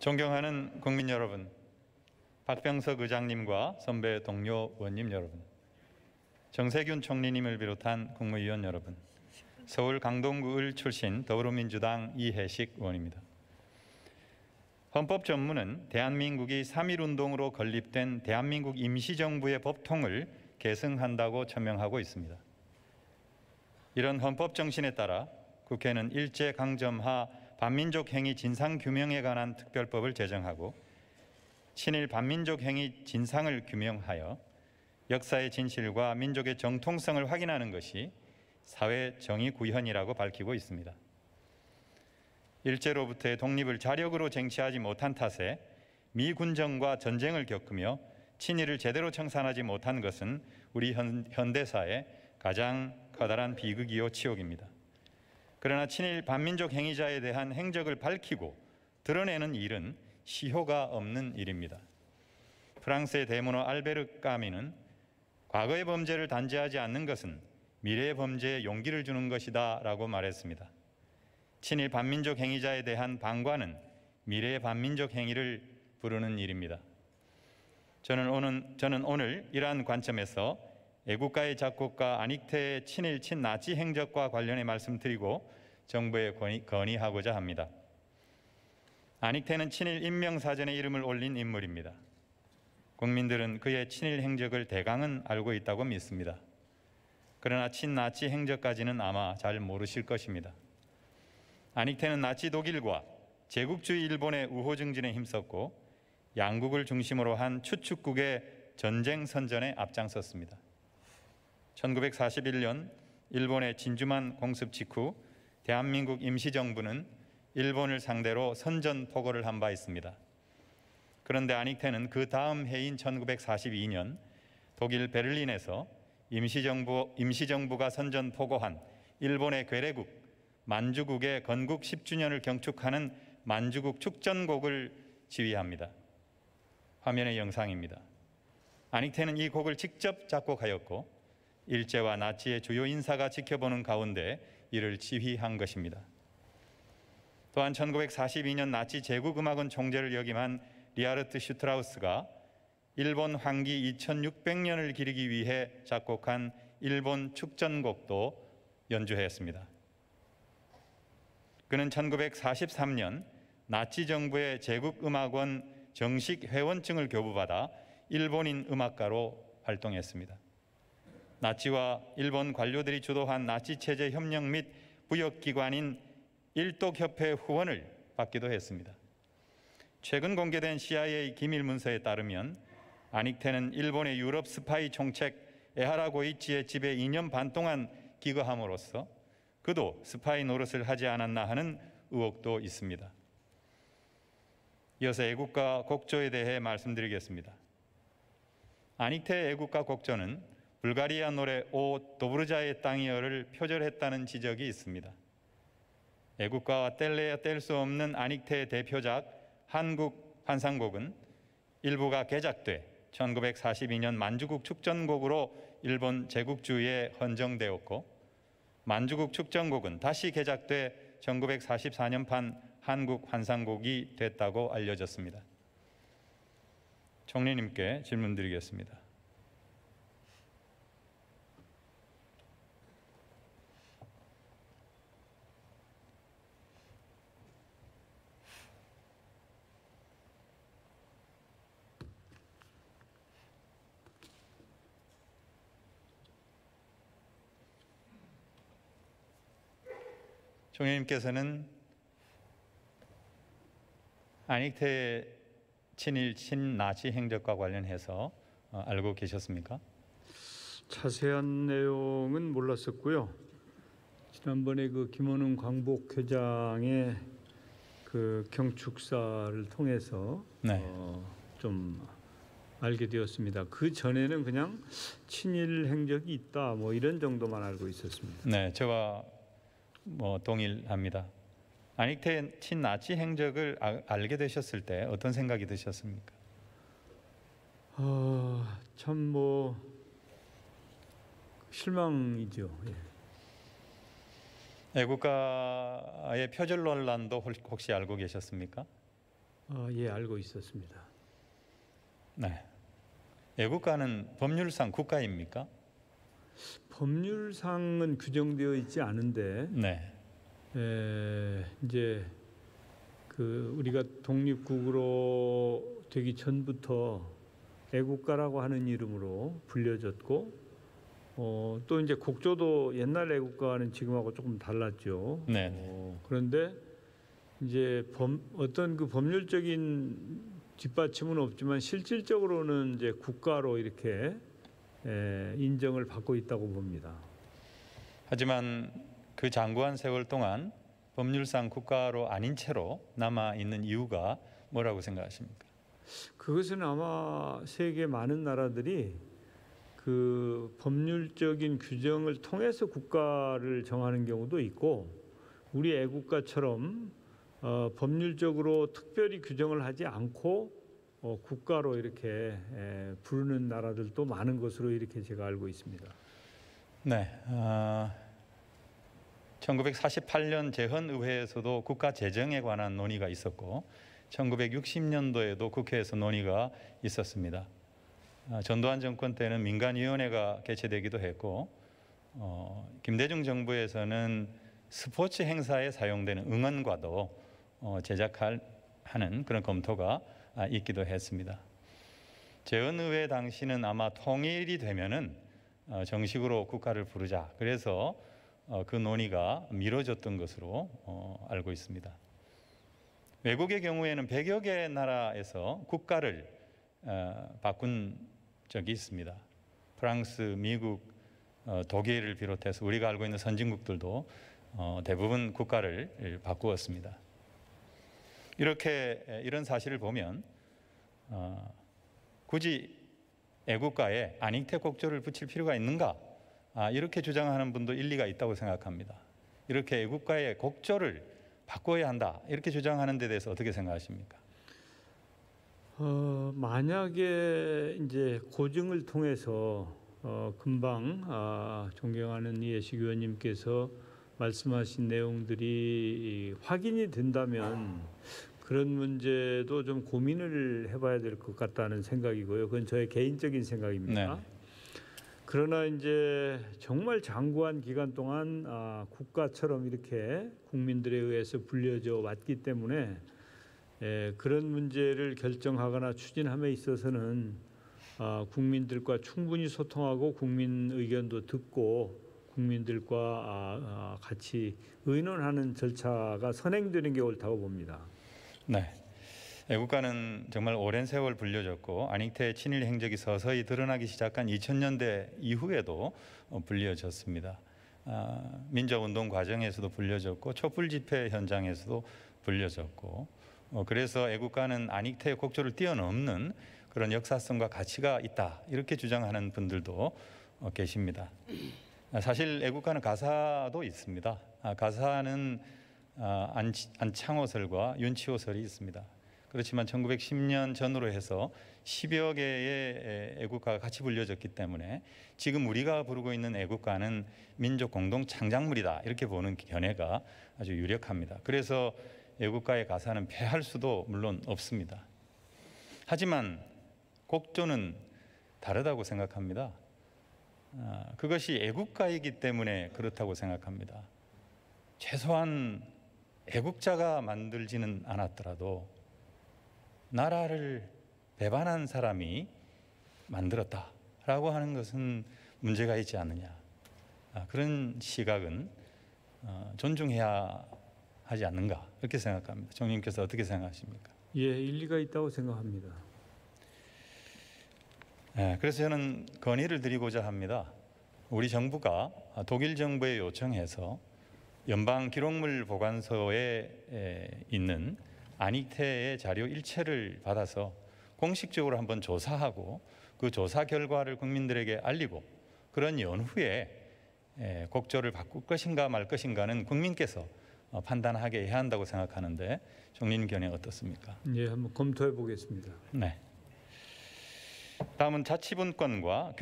존경하는 국민 여러분, 박병석 의장님과 선배 동료 의원님 여러분, 정세균 총리님을 비롯한 국무위원 여러분, 서울 강동구 을 출신 더불어민주당 이해식 의원입니다. 헌법 전문은 대한민국이 3.1운동으로 건립된 대한민국 임시정부의 법통을 계승한다고 천명하고 있습니다. 이런 헌법 정신에 따라 국회는 일제강점하 반민족 행위 진상규명에 관한 특별법을 제정하고 친일 반민족 행위 진상을 규명하여 역사의 진실과 민족의 정통성을 확인하는 것이 사회정의구현이라고 밝히고 있습니다. 일제로부터의 독립을 자력으로 쟁취하지 못한 탓에 미군정과 전쟁을 겪으며 친일을 제대로 청산하지 못한 것은 우리 현대사의 가장 커다란 비극이요 치욕입니다. 그러나 친일 반민족 행위자에 대한 행적을 밝히고 드러내는 일은 시효가 없는 일입니다. 프랑스의 대문호 알베르 까미는 과거의 범죄를 단죄하지 않는 것은 미래의 범죄에 용기를 주는 것이다 라고 말했습니다. 친일 반민족 행위자에 대한 방관은 미래의 반민족 행위를 부르는 일입니다. 저는 오늘 이러한 관점에서 애국가의 작곡가 안익태의 친일 친나치 행적과 관련해 말씀드리고 정부에 건의하고자 합니다. 안익태는 친일 인명사전에 이름을 올린 인물입니다. 국민들은 그의 친일 행적을 대강은 알고 있다고 믿습니다. 그러나 친나치 행적까지는 아마 잘 모르실 것입니다. 안익태는 나치 독일과 제국주의 일본의 우호 증진에 힘썼고 양국을 중심으로 한 추축국의 전쟁 선전에 앞장섰습니다. 1941년 일본의 진주만 공습 직후 대한민국 임시정부는 일본을 상대로 선전포고를 한 바 있습니다. 그런데 안익태는 그 다음 해인 1942년 독일 베를린에서 임시정부가 선전포고한 일본의 괴뢰국 만주국의 건국 10주년을 경축하는 만주국 축전곡을 지휘합니다. 화면의 영상입니다. 안익태는 이 곡을 직접 작곡하였고 일제와 나치의 주요 인사가 지켜보는 가운데 이를 지휘한 것입니다. 또한 1942년 나치 제국음악원 총재를 역임한 리하르트 슈트라우스가 일본 황기 2600년을 기리기 위해 작곡한 일본 축전곡도 연주했습니다. 그는 1943년 나치 정부의 제국음악원 정식 회원증을 교부받아 일본인 음악가로 활동했습니다. 나치와 일본 관료들이 주도한 나치 체제 협력 및 부역기관인 일독협회 후원을 받기도 했습니다. 최근 공개된 CIA 기밀 문서에 따르면 안익태는 일본의 유럽 스파이 총책 에하라 고이치의 집에 2년 반 동안 기거함으로써 그도 스파이 노릇을 하지 않았나 하는 의혹도 있습니다. 이어서 애국가 곡조에 대해 말씀드리겠습니다. 안익태의 애국가 곡조는 불가리아 노래 오 도브르자의 땅이여를 표절했다는 지적이 있습니다. 애국가와 뗄래야 뗄 수 없는 안익태의 대표작 한국 환상곡은 일부가 개작돼 1942년 만주국 축전곡으로 일본 제국주의에 헌정되었고 만주국 축전곡은 다시 개작돼 1944년판 한국 환상곡이 됐다고 알려졌습니다. 총리님께 질문드리겠습니다. 총리님께서는 안익태의 친일 친나치 행적과 관련해서 알고 계셨습니까? 자세한 내용은 몰랐었고요. 지난번에 그 김원웅 광복회장의 그 경축사를 통해서 네. 좀 알게 되었습니다. 그 전에는 그냥 친일 행적이 있다 뭐 이런 정도만 알고 있었습니다. 네, 저와 동일합니다. 안익태의 친나치 행적을 알게 되셨을 때 어떤 생각이 드셨습니까? 참 뭐 실망이죠. 예. 애국가의 표절 논란도 혹시 알고 계셨습니까? 예, 알고 있었습니다. 네. 애국가는 법률상 국가입니까? 법률상은 규정되어 있지 않은데 네. 이제 그 우리가 독립국으로 되기 전부터 애국가라고 하는 이름으로 불려졌고 또 이제 국조도 옛날 애국가는 지금하고 조금 달랐죠. 네. 그런데 이제 어떤 그 법률적인 뒷받침은 없지만 실질적으로는 이제 국가로 이렇게 인정을 받고 있다고 봅니다. 하지만 그 장구한 세월 동안 법률상 국가로 아닌 채로 남아 있는 이유가 뭐라고 생각하십니까? 그것은 아마 세계 많은 나라들이 그 법률적인 규정을 통해서 국가를 정하는 경우도 있고 우리 애국가처럼 법률적으로 특별히 규정을 하지 않고 국가로 이렇게 부르는 나라들도 많은 것으로 이렇게 제가 알고 있습니다. 네. 1948년 재헌의회에서도 국가 재정에 관한 논의가 있었고 1960년도에도 국회에서 논의가 있었습니다. 전두환 정권 때는 민간위원회가 개최되기도 했고 김대중 정부에서는 스포츠 행사에 사용되는 응원과도 제작하는 그런 검토가 있기도 했습니다. 재헌의회 당시는 아마 통일이 되면은 정식으로 국가를 부르자. 그래서 그 논의가 미뤄졌던 것으로 알고 있습니다. 외국의 경우에는 100여 개 나라에서 국가를 바꾼 적이 있습니다. 프랑스, 미국, 독일을 비롯해서 우리가 알고 있는 선진국들도 대부분 국가를 바꾸었습니다. 이런 사실을 보면 굳이 애국가에 안익태 곡조를 붙일 필요가 있는가? 이렇게 주장하는 분도 일리가 있다고 생각합니다. 이렇게 애국가의 곡조를 바꿔야 한다 이렇게 주장하는 데 대해서 어떻게 생각하십니까? 만약에 이제 고증을 통해서 금방 존경하는 이해식 의원님께서 말씀하신 내용들이 확인이 된다면 그런 문제도 좀 고민을 해봐야 될 것 같다는 생각이고요. 그건 저의 개인적인 생각입니다. 네. 그러나 이제 정말 장구한 기간 동안 국가처럼 이렇게 국민들에 의해서 불려져 왔기 때문에 그런 문제를 결정하거나 추진함에 있어서는 국민들과 충분히 소통하고 국민 의견도 듣고 국민들과 같이 의논하는 절차가 선행되는 게 옳다고 봅니다. 네. 애국가는 정말 오랜 세월 불려졌고 안익태의 친일 행적이 서서히 드러나기 시작한 2000년대 이후에도 불려졌습니다. 민주운동 과정에서도 불려졌고 촛불 집회 현장에서도 불려졌고 그래서 애국가는 안익태의 곡조를 뛰어넘는 그런 역사성과 가치가 있다 이렇게 주장하는 분들도 계십니다. 사실 애국가는 가사도 있습니다. 가사는 안창호설과 윤치호설이 있습니다. 그렇지만 1910년 전으로 해서 10여 개의 애국가가 같이 불려졌기 때문에 지금 우리가 부르고 있는 애국가는 민족 공동 창작물이다 이렇게 보는 견해가 아주 유력합니다. 그래서 애국가의 가사는 폐할 수도 물론 없습니다. 하지만 곡조는 다르다고 생각합니다. 그것이 애국가이기 때문에 그렇다고 생각합니다. 최소한 애국자가 만들지는 않았더라도 나라를 배반한 사람이 만들었다라고 하는 것은 문제가 있지 않느냐. 그런 시각은 존중해야 하지 않는가 이렇게 생각합니다. 총리님께서 어떻게 생각하십니까? 예, 일리가 있다고 생각합니다. 그래서 저는 건의를 드리고자 합니다. 우리 정부가 독일 정부에 요청해서 연방 기록물 보관소에 있는 안익태의 자료 일체를 받아서 공식적으로 한번 조사하고 그 조사 결과를 국민들에게 알리고 그런 연후에 곡조를 바꿀 것인가 말 것인가는 국민께서 판단하게 해야 한다고 생각하는데 총리님 견해 어떻습니까? 예, 한번 검토해 보겠습니다. 네. 다음은 자치분권과